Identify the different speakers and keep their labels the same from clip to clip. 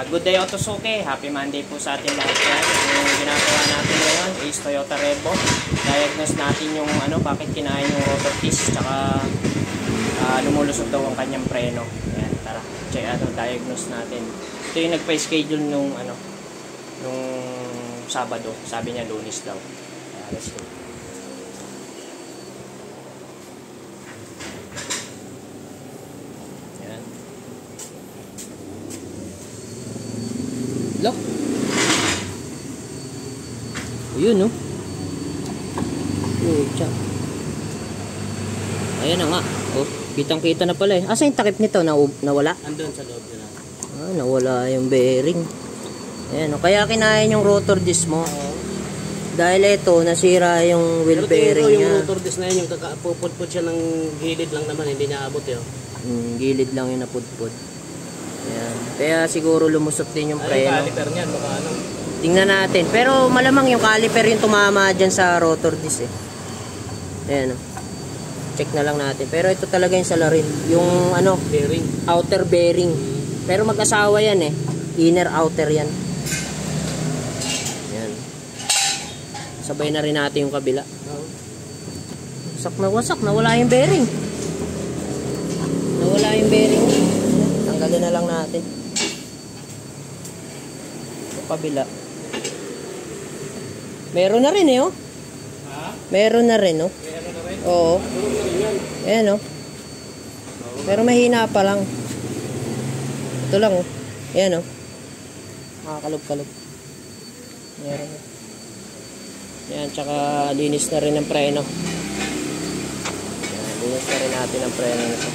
Speaker 1: Good day, Otosuke. Happy Monday po sa atin lahat yan. Yung ginagawa natin ngayon is Toyota Revo. Diagnose natin yung bakit kinain yung rotor disc, tsaka lumulusot daw ang kanyang preno. Ayan, tara, diagnose natin. Ito yung nagpa-schedule nung Sabado. Sabi niya Lunes daw. Let's go. Look. Ayun, no? Ayan na nga. Oh, kitang-kita na pala eh. Asa yung takip nito? Nawala?
Speaker 2: Andun sa loob nila.
Speaker 1: Nawala yung bearing. Ayan, no? Kaya kinain yung rotor disc mo. Dahil ito, nasira yung wheel bearing niya.
Speaker 2: Yung rotor disc na yun, yung pupudpud siya ng gilid lang naman, hindi niya abot yun.
Speaker 1: Gilid lang yung napudpud. Ayan. Kaya siguro lumusot din yung preno.
Speaker 2: Yung caliper niyan, baka ano.
Speaker 1: Tingnan natin. Pero malamang yung caliper yung tumama dyan sa rotor disc eh. Ayan. Check na lang natin. Pero ito talaga yung salarin. Yung
Speaker 2: bearing.
Speaker 1: Outer bearing. Pero mag-asawa yan eh. Inner outer yan. Ayan. Sabay na rin natin yung kabila. Wasak na wasak. Nawala yung bearing. Nawala yung bearing. Tanggalin na lang natin. Sa kabila. Meron na rin eh, oh. Ha? Meron na rin, oh.
Speaker 2: Meron na rin?
Speaker 1: Oo. Ayan, oh. Pero mahina pa lang. Ito lang, oh. Ayan, oh. Makakalog-kalog. Meron, oh. Ayan, tsaka linis na rin ang preno. Ayan, linis na rin natin ang preno nito.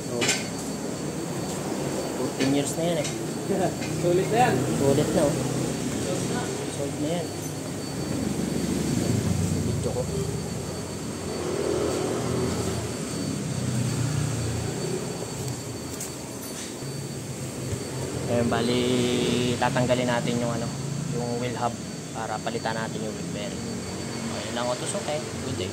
Speaker 1: Oh. 14 years na yan eh.
Speaker 2: Sulit na yan.
Speaker 1: Sulit na, oh. Sulit na yan. Video ko. Ayan, bali tatanggalin natin yung yung wheel hub para palitan natin yung wheel bearing. Ayan lang, Otosuke. Good day.